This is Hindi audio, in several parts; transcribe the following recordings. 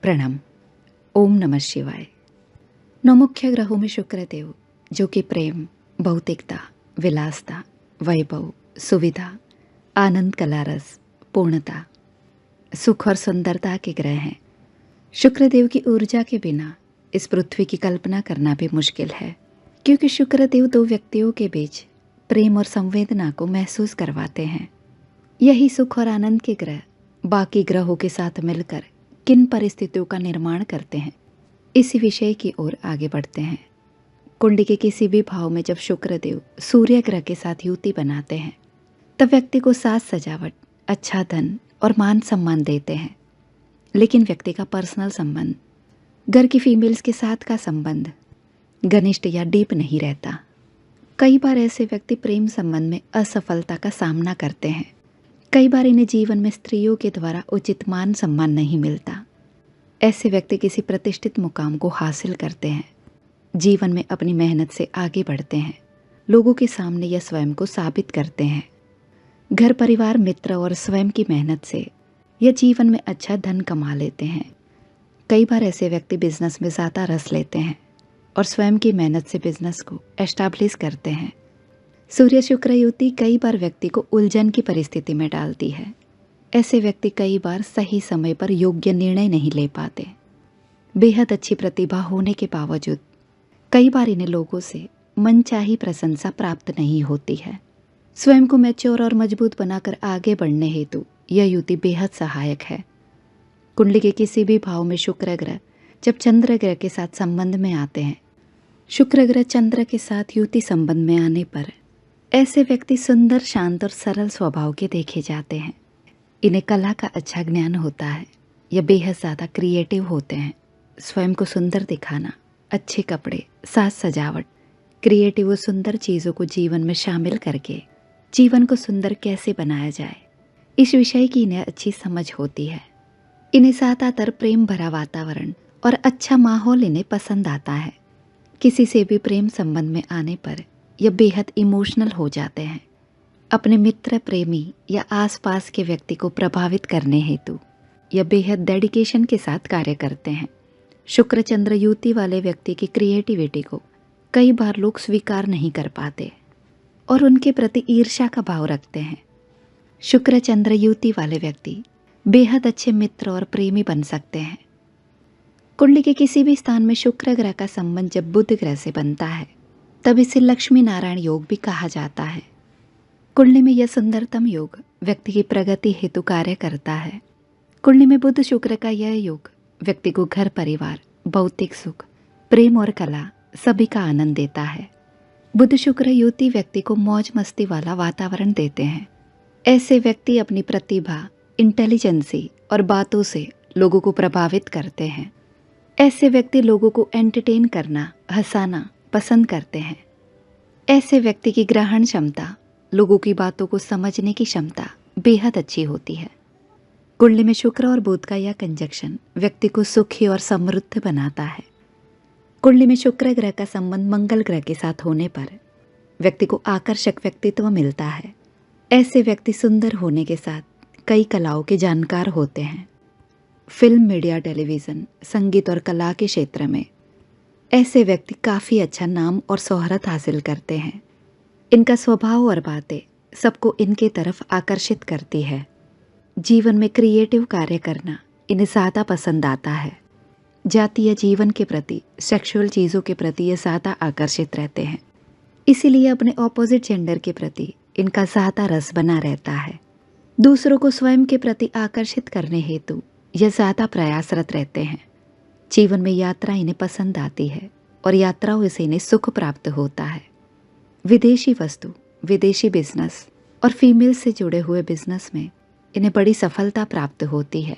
प्रणाम। ओम नमः शिवाय। 9 मुख्य ग्रहों में शुक्रदेव, जो कि प्रेम, भौतिकता, विलासता, वैभव, सुविधा, आनंद, कला रस, पूर्णता, सुख और सुंदरता के ग्रह हैं। शुक्रदेव की ऊर्जा के बिना इस पृथ्वी की कल्पना करना भी मुश्किल है, क्योंकि शुक्रदेव दो व्यक्तियों के बीच प्रेम और संवेदना को महसूस करवाते हैं। यही सुख और आनंद के ग्रह बाकी ग्रहों के साथ मिलकर किन परिस्थितियों का निर्माण करते हैं, इसी विषय की ओर आगे बढ़ते हैं। कुंडली के किसी भी भाव में जब शुक्रदेव सूर्य ग्रह के साथ युति बनाते हैं, तब व्यक्ति को साज सजावट, अच्छा धन और मान सम्मान देते हैं। लेकिन व्यक्ति का पर्सनल संबंध, घर की फीमेल्स के साथ का संबंध घनिष्ठ या डीप नहीं रहता। कई बार ऐसे व्यक्ति प्रेम संबंध में असफलता का सामना करते हैं। कई बार इन्हें जीवन में स्त्रियों के द्वारा उचित मान सम्मान नहीं मिलता। ऐसे व्यक्ति किसी प्रतिष्ठित मुकाम को हासिल करते हैं, जीवन में अपनी मेहनत से आगे बढ़ते हैं, लोगों के सामने या स्वयं को साबित करते हैं। घर परिवार, मित्र और स्वयं की मेहनत से यह जीवन में अच्छा धन कमा लेते हैं। कई बार ऐसे व्यक्ति बिजनेस में ज़्यादा रस लेते हैं और स्वयं की मेहनत से बिजनेस को एस्टैब्लिश करते हैं। सूर्य शुक्र युति कई बार व्यक्ति को उलझन की परिस्थिति में डालती है। ऐसे व्यक्ति कई बार सही समय पर योग्य निर्णय नहीं ले पाते। बेहद अच्छी प्रतिभा होने के बावजूद कई बार इन्हें लोगों से मनचाही प्रशंसा प्राप्त नहीं होती है। स्वयं को मैच्योर और मजबूत बनाकर आगे बढ़ने हेतु यह युति बेहद सहायक है। कुंडली के किसी भी भाव में शुक्र ग्रह जब चंद्र ग्रह के साथ संबंध में आते हैं, शुक्र ग्रह चंद्र के साथ युति संबंध में आने पर ऐसे व्यक्ति सुंदर, शांत और सरल स्वभाव के देखे जाते हैं। इन्हें कला का अच्छा ज्ञान होता है। यह बेहद ज़्यादा क्रिएटिव होते हैं। स्वयं को सुंदर दिखाना, अच्छे कपड़े, साज सजावट, क्रिएटिव और सुंदर चीज़ों को जीवन में शामिल करके जीवन को सुंदर कैसे बनाया जाए, इस विषय की इन्हें अच्छी समझ होती है। इन्हें ज़्यादातर प्रेम भरा वातावरण और अच्छा माहौल इन्हें पसंद आता है। किसी से भी प्रेम संबंध में आने पर यह बेहद इमोशनल हो जाते हैं। अपने मित्र, प्रेमी या आसपास के व्यक्ति को प्रभावित करने हेतु यह बेहद डेडिकेशन के साथ कार्य करते हैं। शुक्र चंद्र युति वाले व्यक्ति की क्रिएटिविटी को कई बार लोग स्वीकार नहीं कर पाते और उनके प्रति ईर्ष्या का भाव रखते हैं। शुक्र चंद्र युति वाले व्यक्ति बेहद अच्छे मित्र और प्रेमी बन सकते हैं। कुंडली के किसी भी स्थान में शुक्र ग्रह का संबंध जब बुध ग्रह से बनता है, तब इसे लक्ष्मी नारायण योग भी कहा जाता है। कुंडली में यह सुंदरतम योग व्यक्ति की प्रगति हेतु कार्य करता है। कुंडली में बुध शुक्र का यह योग व्यक्ति को घर परिवार, भौतिक सुख, प्रेम और कला सभी का आनंद देता है। बुध शुक्र युति व्यक्ति को मौज मस्ती वाला वातावरण देते हैं। ऐसे व्यक्ति अपनी प्रतिभा, इंटेलिजेंसी और बातों से लोगों को प्रभावित करते हैं। ऐसे व्यक्ति लोगों को एंटरटेन करना, हंसाना पसंद करते हैं। ऐसे व्यक्ति की ग्रहण क्षमता, लोगों की बातों को समझने की क्षमता बेहद अच्छी होती है। कुंडली में शुक्र और बुध का यह कंजक्शन व्यक्ति को सुखी और समृद्ध बनाता है। कुंडली में शुक्र ग्रह का संबंध मंगल ग्रह के साथ होने पर व्यक्ति को आकर्षक व्यक्तित्व मिलता है। ऐसे व्यक्ति सुंदर होने के साथ कई कलाओं के जानकार होते हैं। फिल्म, मीडिया, टेलीविज़न, संगीत और कला के क्षेत्र में ऐसे व्यक्ति काफ़ी अच्छा नाम और शोहरत हासिल करते हैं। इनका स्वभाव और बातें सबको इनके तरफ आकर्षित करती है। जीवन में क्रिएटिव कार्य करना इन्हें ज़्यादा पसंद आता है। जातीय जीवन के प्रति, सेक्सुअल चीज़ों के प्रति ये ज़्यादा आकर्षित रहते हैं। इसीलिए अपने ऑपोजिट जेंडर के प्रति इनका ज़्यादा रस बना रहता है। दूसरों को स्वयं के प्रति आकर्षित करने हेतु यह ज़्यादा प्रयासरत रहते हैं। जीवन में यात्रा इन्हें पसंद आती है और यात्राओं से इन्हें सुख प्राप्त होता है। विदेशी वस्तु, विदेशी बिजनेस और फीमेल से जुड़े हुए बिजनेस में इन्हें बड़ी सफलता प्राप्त होती है।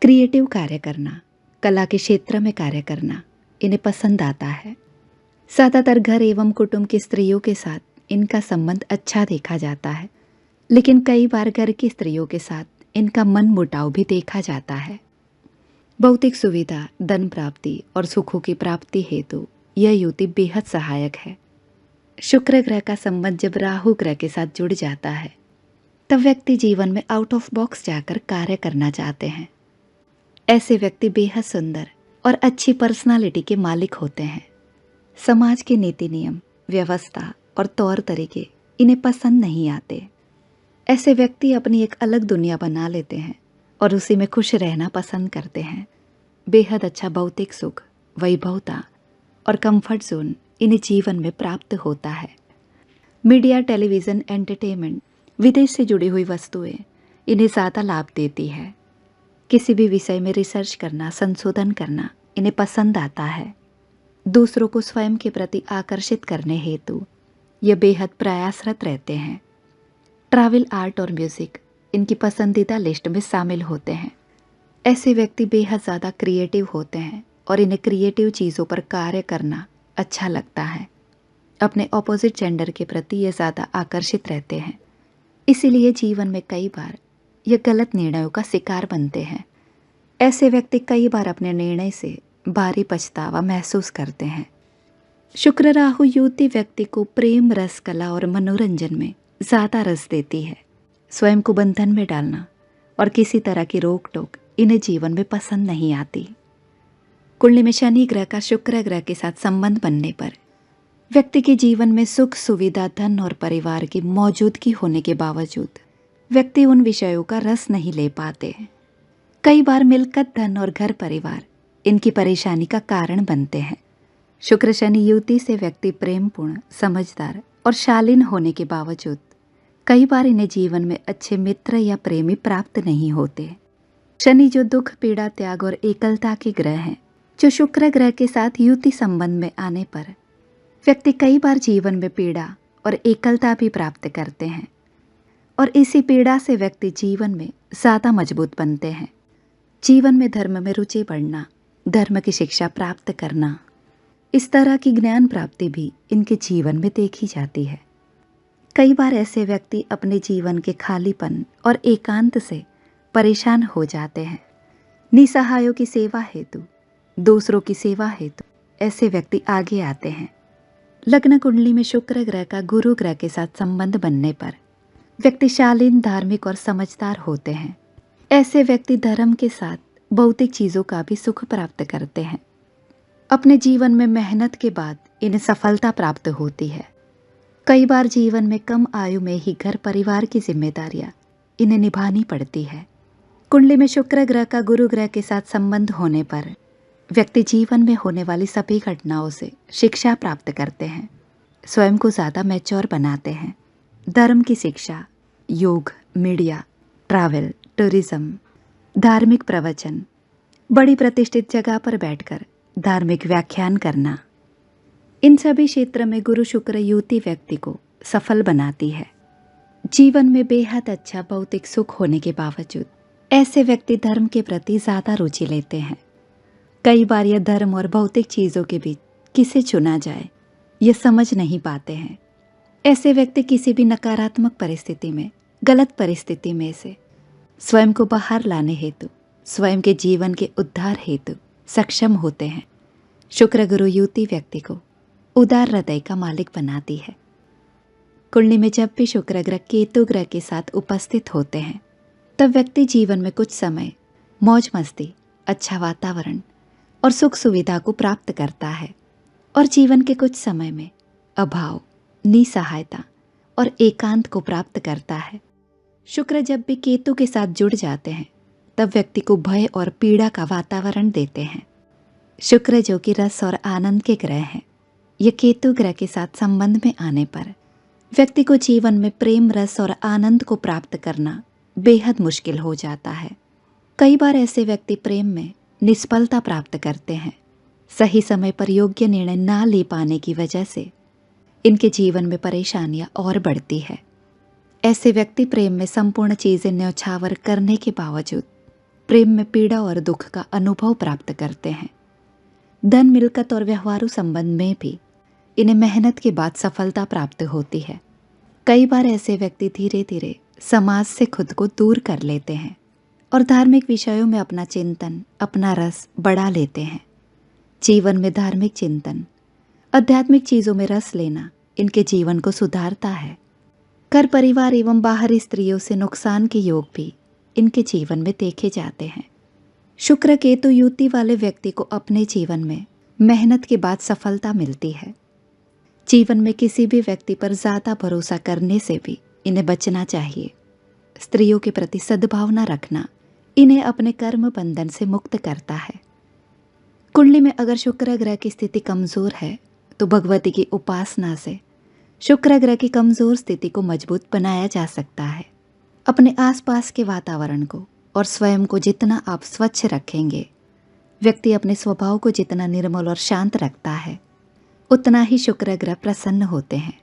क्रिएटिव कार्य करना, कला के क्षेत्र में कार्य करना इन्हें पसंद आता है। ज़्यादातर घर एवं कुटुंब की स्त्रियों के साथ इनका संबंध अच्छा देखा जाता है, लेकिन कई बार घर की स्त्रियों के साथ इनका मन मुटाव भी देखा जाता है। भौतिक सुविधा, धन प्राप्ति और सुखों की प्राप्ति हेतु यह युति बेहद सहायक है। शुक्र ग्रह का संबंध जब राहु ग्रह के साथ जुड़ जाता है, तब व्यक्ति जीवन में आउट ऑफ बॉक्स जाकर कार्य करना चाहते हैं। ऐसे व्यक्ति बेहद सुंदर और अच्छी पर्सनालिटी के मालिक होते हैं। समाज के नीति नियम, व्यवस्था और तौर तरीके इन्हें पसंद नहीं आते। ऐसे व्यक्ति अपनी एक अलग दुनिया बना लेते हैं और उसी में खुश रहना पसंद करते हैं। बेहद अच्छा भौतिक सुख, वैभवता और कंफर्ट जोन इन्हें जीवन में प्राप्त होता है। मीडिया, टेलीविज़न, एंटरटेनमेंट, विदेश से जुड़ी हुई वस्तुएं इन्हें ज़्यादा लाभ देती है। किसी भी विषय में रिसर्च करना, संशोधन करना इन्हें पसंद आता है। दूसरों को स्वयं के प्रति आकर्षित करने हेतु ये बेहद प्रयासरत रहते हैं। ट्रैवल, आर्ट और म्यूज़िक इनकी पसंदीदा लिस्ट में शामिल होते हैं। ऐसे व्यक्ति बेहद ज़्यादा क्रिएटिव होते हैं और इन्हें क्रिएटिव चीज़ों पर कार्य करना अच्छा लगता है। अपने ऑपोजिट जेंडर के प्रति ये ज़्यादा आकर्षित रहते हैं, इसीलिए जीवन में कई बार ये गलत निर्णयों का शिकार बनते हैं। ऐसे व्यक्ति कई बार अपने निर्णय से भारी पछतावा महसूस करते हैं। शुक्र राहु युति व्यक्ति को प्रेम, रस, कला और मनोरंजन में ज़्यादा रस देती है। स्वयं को बंधन में डालना और किसी तरह की रोक टोक इन्हें जीवन में पसंद नहीं आती। कुंडली में शनि ग्रह का शुक्र ग्रह के साथ संबंध बनने पर व्यक्ति के जीवन में सुख, सुविधा, धन और परिवार की मौजूदगी होने के बावजूद व्यक्ति उन विषयों का रस नहीं ले पाते। कई बार मिलकत, धन और घर परिवार इनकी परेशानी का कारण बनते हैं। शुक्र शनि युति से व्यक्ति प्रेमपूर्ण, समझदार और शालीन होने के बावजूद कई बार इन्हें जीवन में अच्छे मित्र या प्रेमी प्राप्त नहीं होते। शनि जो दुख, पीड़ा, त्याग और एकलता के ग्रह हैं, जो शुक्र ग्रह के साथ युति संबंध में आने पर व्यक्ति कई बार जीवन में पीड़ा और एकलता भी प्राप्त करते हैं और इसी पीड़ा से व्यक्ति जीवन में ज़्यादा मजबूत बनते हैं। जीवन में धर्म में रुचि बढ़ना, धर्म की शिक्षा प्राप्त करना, इस तरह की ज्ञान प्राप्ति भी इनके जीवन में देखी जाती है। कई बार ऐसे व्यक्ति अपने जीवन के खालीपन और एकांत से परेशान हो जाते हैं। निसहायों की सेवा हेतु, दूसरों की सेवा हेतु ऐसे व्यक्ति आगे आते हैं। लग्न कुंडली में शुक्र ग्रह का गुरु ग्रह के साथ संबंध बनने पर व्यक्ति शालीन, धार्मिक और समझदार होते हैं। ऐसे व्यक्ति धर्म के साथ भौतिक चीज़ों का भी सुख प्राप्त करते हैं। अपने जीवन में मेहनत के बाद इन्हें सफलता प्राप्त होती है। कई बार जीवन में कम आयु में ही घर परिवार की जिम्मेदारियां इन्हें निभानी पड़ती है। कुंडली में शुक्र ग्रह का गुरु ग्रह के साथ संबंध होने पर व्यक्ति जीवन में होने वाली सभी घटनाओं से शिक्षा प्राप्त करते हैं, स्वयं को ज़्यादा मैच्योर बनाते हैं। धर्म की शिक्षा, योग, मीडिया, ट्रैवल, टूरिज्म, धार्मिक प्रवचन, बड़ी प्रतिष्ठित जगह पर बैठकर धार्मिक व्याख्यान करना, इन सभी क्षेत्र में गुरु शुक्र युति व्यक्ति को सफल बनाती है। जीवन में बेहद अच्छा भौतिक सुख होने के बावजूद ऐसे व्यक्ति धर्म के प्रति ज़्यादा रुचि लेते हैं। कई बार यह धर्म और भौतिक चीज़ों के बीच किसे चुना जाए ये समझ नहीं पाते हैं। ऐसे व्यक्ति किसी भी नकारात्मक परिस्थिति में, गलत परिस्थिति में से स्वयं को बाहर लाने हेतु, स्वयं के जीवन के उद्धार हेतु सक्षम होते हैं। शुक्र गुरु युति व्यक्ति को उदार हृदय का मालिक बनाती है। कुंडली में जब भी शुक्र ग्रह केतु ग्रह के साथ उपस्थित होते हैं तब व्यक्ति जीवन में कुछ समय मौज मस्ती, अच्छा वातावरण और सुख सुविधा को प्राप्त करता है और जीवन के कुछ समय में अभाव, निसहायता और एकांत को प्राप्त करता है। शुक्र जब भी केतु के साथ जुड़ जाते हैं तब व्यक्ति को भय और पीड़ा का वातावरण देते हैं। शुक्र जो कि रस और आनंद के ग्रह हैं, ये केतु ग्रह के साथ संबंध में आने पर व्यक्ति को जीवन में प्रेम, रस और आनंद को प्राप्त करना बेहद मुश्किल हो जाता है। कई बार ऐसे व्यक्ति प्रेम में निष्फलता प्राप्त करते हैं। सही समय पर योग्य निर्णय ना ले पाने की वजह से इनके जीवन में परेशानियां और बढ़ती है। ऐसे व्यक्ति प्रेम में संपूर्ण चीजें न्यौछावर करने के बावजूद प्रेम में पीड़ा और दुख का अनुभव प्राप्त करते हैं। धन, मिलकत और व्यवहारू संबंध में भी इन्हें मेहनत के बाद सफलता प्राप्त होती है। कई बार ऐसे व्यक्ति धीरे धीरे समाज से खुद को दूर कर लेते हैं और धार्मिक विषयों में अपना चिंतन, अपना रस बढ़ा लेते हैं। जीवन में धार्मिक चिंतन, आध्यात्मिक चीज़ों में रस लेना इनके जीवन को सुधारता है। घर परिवार एवं बाहरी स्त्रियों से नुकसान के योग भी इनके जीवन में देखे जाते हैं। शुक्र केतु युति वाले व्यक्ति को अपने जीवन में मेहनत के बाद सफलता मिलती है। जीवन में किसी भी व्यक्ति पर ज़्यादा भरोसा करने से भी इन्हें बचना चाहिए। स्त्रियों के प्रति सद्भावना रखना इन्हें अपने कर्म बंधन से मुक्त करता है। कुंडली में अगर शुक्र ग्रह की स्थिति कमज़ोर है तो भगवती की उपासना से शुक्र ग्रह की कमज़ोर स्थिति को मजबूत बनाया जा सकता है। अपने आसपास के वातावरण को और स्वयं को जितना आप स्वच्छ रखेंगे, व्यक्ति अपने स्वभाव को जितना निर्मल और शांत रखता है, उतना ही शुक्र ग्रह प्रसन्न होते हैं।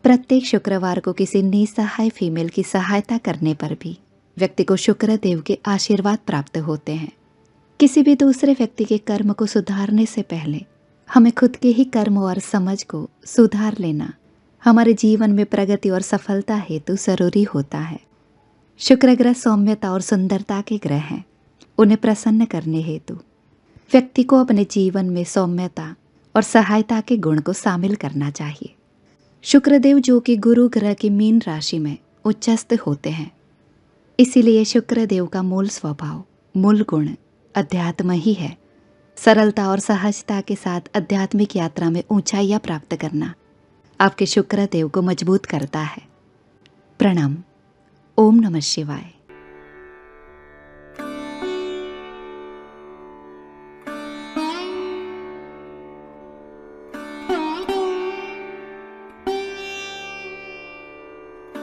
प्रत्येक शुक्रवार को किसी निसहाय फीमेल की सहायता करने पर भी व्यक्ति को शुक्र देव के आशीर्वाद प्राप्त होते हैं। किसी भी दूसरे व्यक्ति के कर्म को सुधारने से पहले हमें खुद के ही कर्म और समझ को सुधार लेना हमारे जीवन में प्रगति और सफलता हेतु जरूरी होता है। शुक्र ग्रह सौम्यता और सुंदरता के ग्रह हैं। उन्हें प्रसन्न करने हेतु व्यक्ति को अपने जीवन में सौम्यता और सहायता के गुण को शामिल करना चाहिए। शुक्रदेव जो कि गुरु ग्रह की मीन राशि में उच्चस्थ होते हैं, इसीलिए शुक्रदेव का मूल स्वभाव, मूल गुण अध्यात्म ही है। सरलता और सहजता के साथ आध्यात्मिक यात्रा में ऊंचाइयां प्राप्त करना आपके शुक्रदेव को मजबूत करता है। प्रणाम। ओम नमः शिवाय।